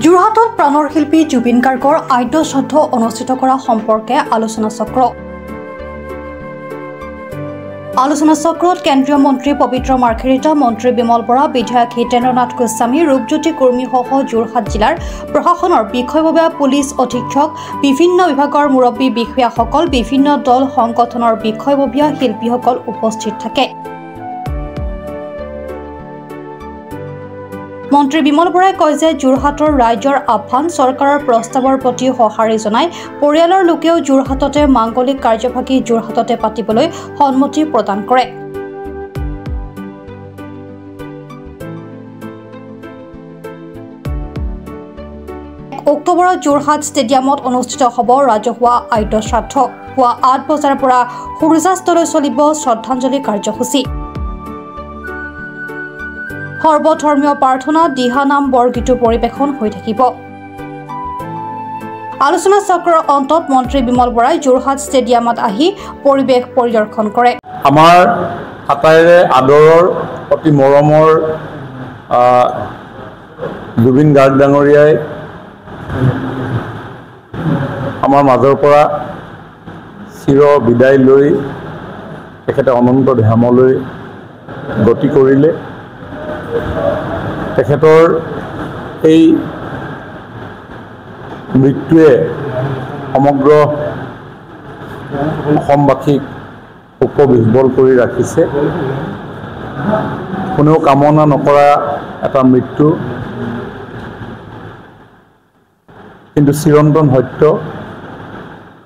যোৰহাটত প্ৰাণৰ শিল্পী জুবিন গাৰ্গৰ আদ্য শ্ৰাদ্ধ অনুষ্ঠিত কৰা সম্পৰ্কে আলোচনা চক্ৰ। আলোচনা চক্ৰত কেন্দ্ৰীয় মন্ত্ৰী পবিত্ৰ মাৰ্ঘেৰিটা, মন্ত্ৰী বিমল বৰা, বিধায়ক হিতেন্দ্ৰনাথ গোস্বামী, ৰূপজ্যোতি কুৰ্মীসহ যোৰহাট জিলাৰ প্ৰশাসনৰ বিষয়ববীয়া, পুলিচ অধীক্ষক, বিভিন্ন বিভাগৰ মুৰব্বী বিষয়াসকল, বিভিন্ন দল সংগঠনৰ বিষয়ববীয়া, শিল্পীসকল উপস্থিত থাকে। মন্ত্ৰী বিমল বৰাই কয় যে যোৰহাটৰ ৰাইজৰ আহ্বান, চৰকাৰৰ প্ৰস্তাৱৰ প্ৰতি সঁহাৰি জনাই পৰিয়ালৰ লোকেও যোৰহাটতে মাংগলিক কাৰ্যভাগী যোৰহাটতে পাতিবলৈ সন্মতি প্ৰদান কৰে। অক্টোবৰত যোৰহাট ষ্টেডিয়ামত অনুষ্ঠিত হ'ব ৰাজহুৱা আদ্য শ্ৰাদ্ধ। পুৱা ৮ বজাৰ পৰা সূৰ্যাস্তলৈ চলিব শ্ৰদ্ধাঞ্জলি কাৰ্যসূচী। সৰ্বধৰ্মীয় প্ৰাৰ্থনা, দিহানাম, বৰগীতো পৰিৱেশন হৈ থাকিব। আলোচনা চক্ৰৰ অন্তত মন্ত্ৰী বিমল বৰাই যোৰহাট ষ্টেডিয়ামত আহি পৰিৱেশ পৰিদৰ্শন কৰে। আমাৰ আটাইৰে আদৰৰ অতি মৰমৰ জুবিন গাৰ্গ ডাঙৰীয়াই আমাৰ মাজৰ পৰা চিৰ বিদায় লৈ তেখেতে অনন্ত ধামলৈ গতি কৰিলে। তেখেতৰ এই মৃত্যুৱে সমগ্ৰ অসমবাসীক শোকবিহ্বল কৰি ৰাখিছে। কোনেও কামনা নকৰা এটা মৃত্যু, কিন্তু চিৰন্তন সত্য,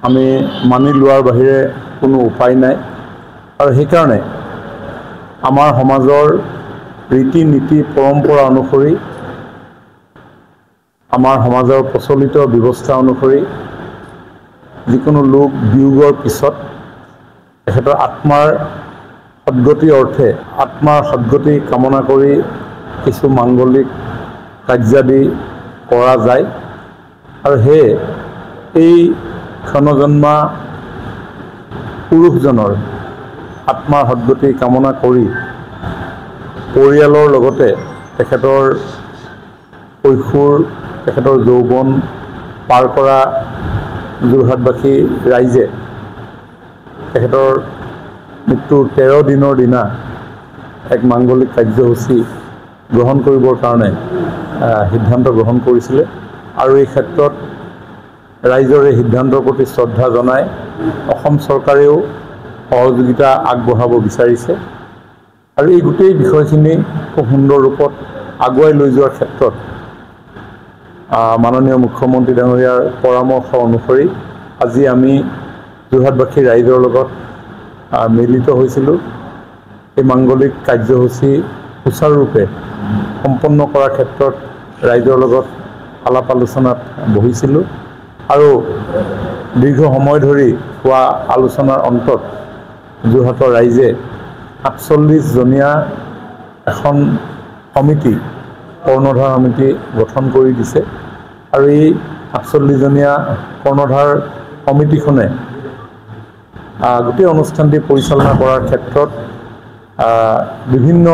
আমি মানি লোৱাৰ বাহিৰে কোনো উপায় নাই। আৰু সেইকাৰণে আমাৰ সমাজৰ ৰীতি নীতি পৰম্পৰা অনুসৰি, আমাৰ সমাজৰ প্ৰচলিত ব্যৱস্থা অনুসৰি যিকোনো লোক বিয়োগৰ পিছত তেখেতৰ আত্মাৰ সদ্গতি অৰ্থে, আত্মাৰ সদ্গতি কামনা কৰি কিছু মাংগলিক কাৰ্যাদি কৰা যায়। আৰু সেয়ে এই ক্ষণজন্মা পুৰুষজনৰ আত্মাৰ সদ্গতি কামনা কৰি পৰিয়ালৰ লগতে তেখেতৰ কৈশোৰ, তেখেতৰ যৌৱন পাৰ কৰা যোৰহাটবাসী ৰাইজে তেখেতৰ মৃত্যুৰ 13 দিনৰ দিনা এক মাংগলিক কাৰ্যসূচী গ্ৰহণ কৰিবৰ কাৰণে সিদ্ধান্ত গ্ৰহণ কৰিছিলে। আৰু এই ক্ষেত্ৰত ৰাইজৰ এই সিদ্ধান্তৰ প্ৰতি শ্ৰদ্ধা জনাই অসম চৰকাৰেও সহযোগিতা আগবঢ়াব বিচাৰিছে। আৰু এই গোটেই বিষয়খিনি খুব সুন্দৰ ৰূপত আগুৱাই লৈ যোৱাৰ ক্ষেত্ৰত মাননীয় মুখ্যমন্ত্ৰী ডাঙৰীয়াৰ পৰামৰ্শ অনুসৰি আজি আমি যোৰহাটবাসী ৰাইজৰ লগত মিলিত হৈছিলোঁ। এই মাংগলিক কাৰ্যসূচী সুচাৰুৰূপে সম্পন্ন কৰাৰ ক্ষেত্ৰত ৰাইজৰ লগত আলাপ আলোচনাত বহিছিলোঁ। আৰু দীৰ্ঘ সময় ধৰি হোৱা আলোচনাৰ অন্তত যোৰহাটৰ ৰাইজে ৪৮জনীয়া এখন সমিতি, কৰ্ণধাৰ সমিতি গঠন কৰি দিছে। আৰু এই ৪৮জনীয়া কৰ্ণধাৰ সমিতিখনে গোটেই অনুষ্ঠানটি পৰিচালনা কৰাৰ ক্ষেত্ৰত বিভিন্ন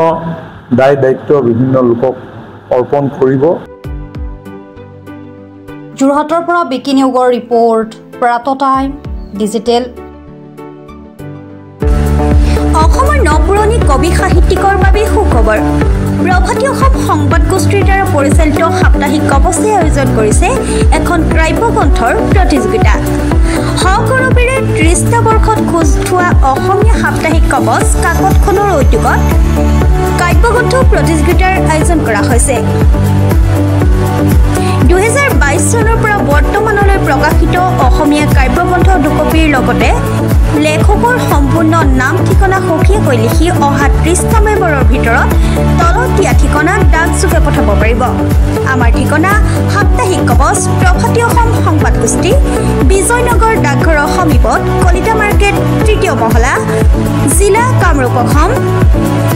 দায় দায়িত্ব বিভিন্ন লোকক অৰ্পণ কৰিব। যোৰহাটৰ পৰা বিকি নিয়োগৰ ৰিপৰ্ট, প্ৰাত টাইম ডিজিটেল। অসমৰ নপুৰণি কবি সাহিত্যিকৰ বাবে সুখবৰ। প্ৰভাতী অসম সংবাদ গোষ্ঠীৰ দ্বাৰা পৰিচালিত সাপ্তাহিক কবচে আয়োজন কৰিছে এখন কাব্যগ্ৰন্থৰ প্ৰতিযোগিতা। সগৌৰৱেৰে ৩০টা বৰ্ষত খোজ থোৱা অসমীয়া সাপ্তাহিক কবচ কাকতখনৰ উদ্যোগত কাব্যগ্ৰন্থ প্ৰতিযোগিতাৰ আয়োজন কৰা হৈছে। ২০২২ চনৰ পৰা বৰ্তমানলৈ প্ৰকাশিত অসমীয়া কাব্যগ্ৰন্থ দুকপিৰ লগতে লেখকৰ সম্পূৰ্ণ নাম ঠিকনা সখীয়াকৈ লিখি অহা ৩০টা মেম্বৰৰ ভিতৰত তলত দিয়া ঠিকনাত ডাকযোগে পঠাব পাৰিব। আমাৰ ঠিকনা সাপ্তাহিক কবচ, প্ৰভাতী অসম সংবাদ গোষ্ঠী, বিজয়নগৰ ডাকঘৰৰ সমীপত, কলিতা মাৰ্কেট, ৩য় মহলা, জিলা কামৰূপ অসম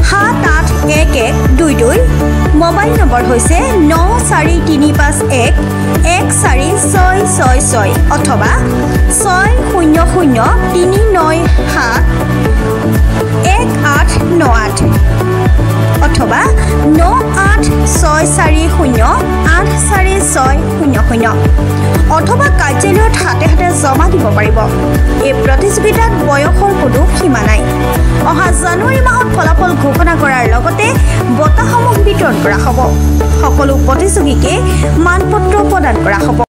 ৭৮১১২২। মোবাইল নম্বৰ হৈছে ৯৪৩৫১১৪৬৬৬ অথবা ৬০০৩৯৭1898 অথবা ৯৮৬৪০৮৪৬ শূন্য অথবা কাৰ্যালয়ত হাতে হাতে জমা দিব পাৰিব। এই প্ৰতিযোগিতাত বয়সৰ কোনো সীমা নাই। অহা জানুৱাৰী মাহত ফলাফল ঘোষণা কৰাৰ লগতে বঁটাসমূহ বিতৰণ কৰা হ'ব। সকলো প্ৰতিযোগীকে মানপত্ৰ প্ৰদান কৰা হ'ব।